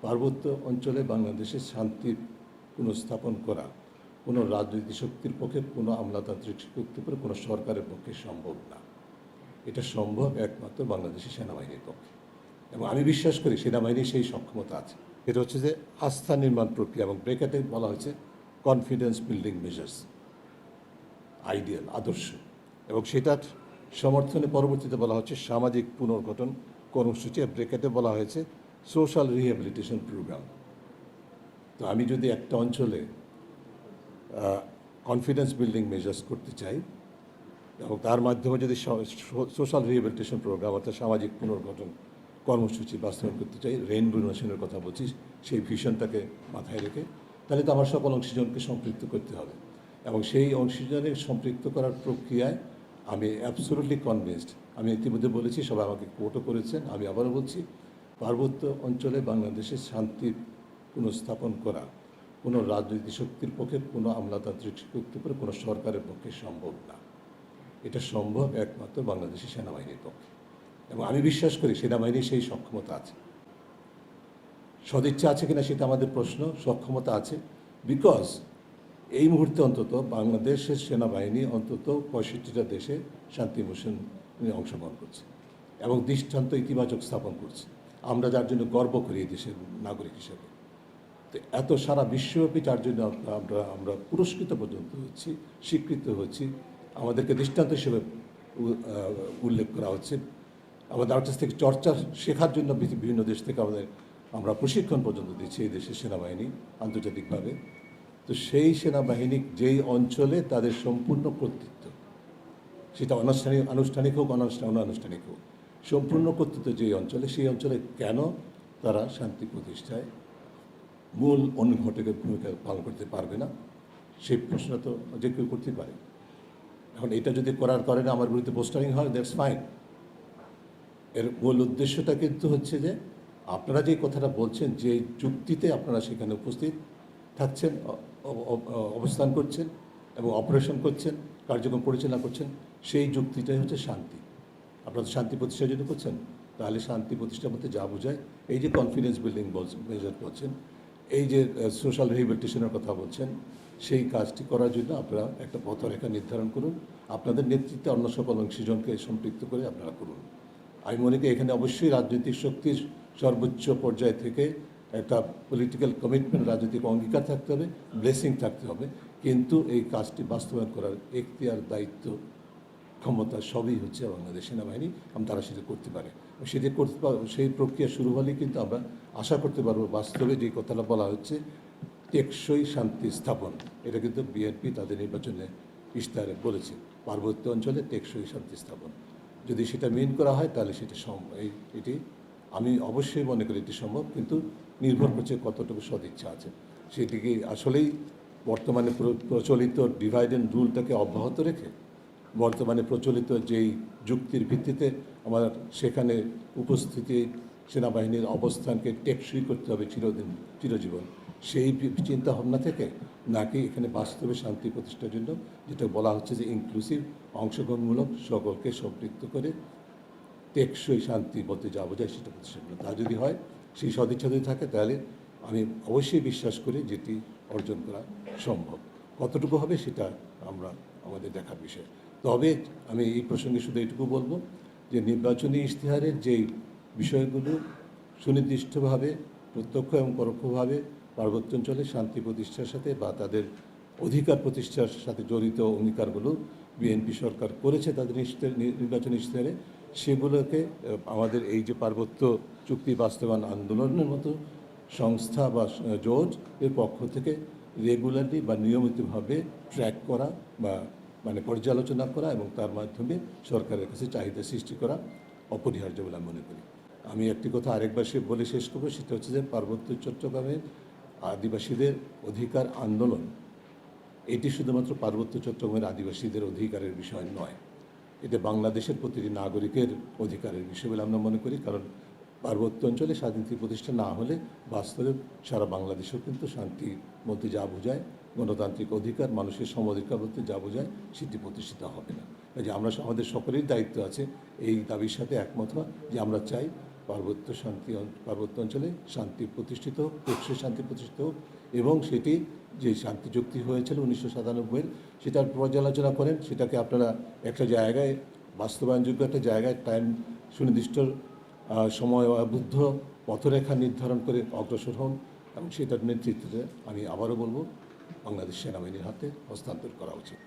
পার্বত্য অঞ্চলে বাংলাদেশের শান্তি পুনঃস্থাপন করা কোনো রাজনৈতিক শক্তির পক্ষে, কোনো আমলাতান্ত্রিক শক্তির পক্ষে, কোনো সরকারের পক্ষে সম্ভব না। এটা সম্ভব একমাত্র বাংলাদেশের সেনাবাহিনীর পক্ষে, এবং আমি বিশ্বাস করি সেনাবাহিনীর সেই সক্ষমতা আছে। এটা হচ্ছে যে আস্থা নির্মাণ প্রক্রিয়া, এবং ব্রেকেটে বলা হয়েছে কনফিডেন্স বিল্ডিং মেজার্স, আইডিয়াল, আদর্শ, এবং সেটার সমর্থনে পরবর্তীতে বলা হচ্ছে সামাজিক পুনর্গঠন কর্মসূচি, ব্রেকেটে বলা হয়েছে সোশ্যাল রিহ্যাবিলিটেশন প্রোগ্রাম। তো আমি যদি একটা অঞ্চলে কনফিডেন্স বিল্ডিং মেজার্স করতে চাই এবং তার মাধ্যমে যদি সোশ্যাল রিহ্যাবিলিটেশন প্রোগ্রাম অর্থাৎ সামাজিক পুনর্গঠন কর্মসূচি বাস্তবায়ন করতে চাই, রেইনবো নেশনের কথা বলছি, সেই ভিশনটাকে মাথায় রেখে, তাহলে তো আমার সকল অংশীজনকে সম্পৃক্ত করতে হবে, এবং সেই অংশীজনের সম্পৃক্ত করার প্রক্রিয়ায় আমি অ্যাবসোলুটলি কনভিন্সড। আমি ইতিমধ্যে বলেছি, সবাই আমাকে কোটও করেছেন, আমি আবারও বলছি, পার্বত্য অঞ্চলে বাংলাদেশের শান্তি পুনঃস্থাপন করা কোনো রাজনৈতিক শক্তির পক্ষে, কোনো আমলাতান্ত্রিক শক্তির পক্ষে, কোনো সরকারের পক্ষে সম্ভব না। এটা সম্ভব একমাত্র বাংলাদেশের সেনাবাহিনীর পক্ষে, এবং আমি বিশ্বাস করি সেনাবাহিনীর সেই সক্ষমতা আছে। সদিচ্ছা আছে কিনা সেটা আমাদের প্রশ্ন, সক্ষমতা আছে। বিকজ এই মুহূর্তে অন্তত বাংলাদেশের সেনাবাহিনী অন্তত 65টা দেশে শান্তি মিশনে অংশগ্রহণ করছে এবং দৃষ্টান্ত ইতিবাচক স্থাপন করছে। আমরা যার জন্য গর্ব করি এই দেশের নাগরিক হিসেবে। তো এত সারা বিশ্বব্যাপী যার জন্য আমরা পুরস্কৃত পর্যন্ত হচ্ছি, স্বীকৃত হচ্ছি, আমাদেরকে দৃষ্টান্ত হিসেবে উল্লেখ করা হচ্ছে, আমাদের কাছ থেকে চর্চা শেখার জন্য বিভিন্ন দেশ থেকে আমরা প্রশিক্ষণ পর্যন্ত দিচ্ছি এই দেশের সেনাবাহিনী আন্তর্জাতিকভাবে। তো সেই সেনাবাহিনী যেই অঞ্চলে তাদের সম্পূর্ণ কর্তৃত্ব, সেটা আনুষ্ঠানিক হোক অনানুষ্ঠানিক হোক, সম্পূর্ণ কর্তৃত্ব যেই অঞ্চলে, সেই অঞ্চলে কেন তারা শান্তি প্রতিষ্ঠায় মূল অনুঘটকের ভূমিকা পালন করতে পারবে না? সেই প্রশ্নটা তো যে কেউ করতে পারে। এখন এটা যদি করার কারণে আমার বিরুদ্ধে পোস্টারিং হয়, দ্যাটস ফাইন। এর মূল উদ্দেশ্যটা কিন্তু হচ্ছে যে আপনারা যে কথাটা বলছেন, যে যুক্তিতে আপনারা সেখানে উপস্থিত থাকছেন, অবস্থান করছেন এবং অপারেশন করছেন, কার্যক্রম পরিচালনা করছেন, সেই যুক্তিটাই হচ্ছে শান্তি। আপনারা তো শান্তি প্রতিষ্ঠার জন্য করছেন, তাহলে শান্তি প্রতিষ্ঠার মধ্যে যা বোঝায়, এই যে কনফিডেন্স বিল্ডিং মেজার বলছেন, এই যে সোশ্যাল রিহ্যাবিলিটেশনের কথা বলছেন, সেই কাজটি করার জন্য আপনারা একটা পথরেখা নির্ধারণ করুন, আপনাদের নেতৃত্বে অন্য সকল অংশীজনকে সম্পৃক্ত করে আপনারা করুন। আমি মনে করি এখানে অবশ্যই রাজনৈতিক শক্তির সর্বোচ্চ পর্যায় থেকে একটা পলিটিক্যাল কমিটমেন্ট, রাজনৈতিক অঙ্গীকার থাকতে হবে, ব্লেসিং থাকতে হবে, কিন্তু এই কাজটি বাস্তবায়ন করার এখতিয়ার, দায়িত্ব, ক্ষমতা সবই হচ্ছে বাংলাদেশ সেনাবাহিনী, এবং তারা সেটা করতে পারে। সেটা করতে সেই প্রক্রিয়া শুরু হলেই কিন্তু আমরা আশা করতে পারবো বাস্তবে যে কথাটা বলা হচ্ছে টেকসই শান্তি স্থাপন, এটা কিন্তু বিএনপি তাদের নির্বাচনে ইশতেহারে বলেছে, পার্বত্য অঞ্চলে টেকসই শান্তি স্থাপন। যদি সেটা মেন করা হয় তাহলে সেটা এটি আমি অবশ্যই মনে করি এটি সম্ভব, কিন্তু নির্ভর করছে কতটুকু সদিচ্ছা আছে। সেটিকে আসলেই বর্তমানে প্রচলিত ডিভাইড অ্যান্ড রুলটাকে অব্যাহত রেখে, বর্তমানে প্রচলিত যেই যুক্তির ভিত্তিতে আমার সেখানে উপস্থিতি সেনাবাহিনীর অবস্থানকে টেকসই করতে হবে চিরজীবন, সেই চিন্তা ভাবনা থেকে, নাকি এখানে বাস্তবে শান্তি প্রতিষ্ঠার জন্য যেটা বলা হচ্ছে যে ইনক্লুসিভ, অংশগ্রহণমূলক, সকলকে সম্পৃক্ত করে টেকসই শান্তি বলতে যা বোঝায় সেটা প্রতিষ্ঠা করা। তা যদি হয়, সেই সদিচ্ছা যদি থাকে, তাহলে আমি অবশ্যই বিশ্বাস করি যেটি অর্জন করা সম্ভব। কতটুকু হবে সেটা আমাদের দেখার বিষয়। তবে আমি এই প্রসঙ্গে শুধু এইটুকু বলবো যে নির্বাচনী ইশতেহারের যেই বিষয়গুলো সুনির্দিষ্টভাবে প্রত্যক্ষ এবং পরোক্ষভাবে পার্বত্য অঞ্চলে শান্তি প্রতিষ্ঠার সাথে বা তাদের অধিকার প্রতিষ্ঠার সাথে জড়িত অঙ্গীকারগুলো বিএনপি সরকার করেছে তাদের নির্বাচনী ইশতেহারে, সেগুলোকে আমাদের এই যে পার্বত্য চুক্তি বাস্তবায়ন আন্দোলনের মতো সংস্থা বা জোট এর পক্ষ থেকে রেগুলারলি বা নিয়মিতভাবে ট্র্যাক করা বা পর্যালোচনা করা এবং তার মাধ্যমে সরকারের কাছে চাহিদা সৃষ্টি করা অপরিহার্য বলে আমি মনে করি। আমি একটি কথা আরেকবার বলে শেষ করবো, সেটা হচ্ছে যে পার্বত্য চট্টগ্রামের আদিবাসীদের অধিকার আন্দোলন, এটি শুধুমাত্র পার্বত্য চট্টগ্রামের আদিবাসীদের অধিকারের বিষয় নয়, এটা বাংলাদেশের প্রতিটি নাগরিকের অধিকারের বিষয় বলে আমরা মনে করি। কারণ পার্বত্য অঞ্চলে শান্তি প্রতিষ্ঠা না হলে বাস্তবে সারা বাংলাদেশেও কিন্তু শান্তি বলতে যা বোঝায়, গণতান্ত্রিক অধিকার, মানুষের সমাধিকার বলতে যা বোঝায়, সেটি প্রতিষ্ঠিত হবে না। যে আমাদের সকলের দায়িত্ব আছে এই দাবির সাথে একমত হওয়া, যে আমরা চাই পার্বত্য অঞ্চলে শান্তি প্রতিষ্ঠিত হোক, টেকসই শান্তি প্রতিষ্ঠিত হোক, এবং সেটি যে শান্তি চুক্তি হয়েছিল 1997 সেটার পর্যালোচনা করেন, সেটাকে আপনারা একটা জায়গায় বাস্তবায়নযোগ্য একটা জায়গায় টাইম সুনির্দিষ্ট সময়াবদ্ধ পথরেখা নির্ধারণ করে অগ্রসর হন, এবং সেটার নেতৃত্বে আমি আবারও বলবো বাংলাদেশ সেনাবাহিনীর হাতে হস্তান্তর করা উচিত।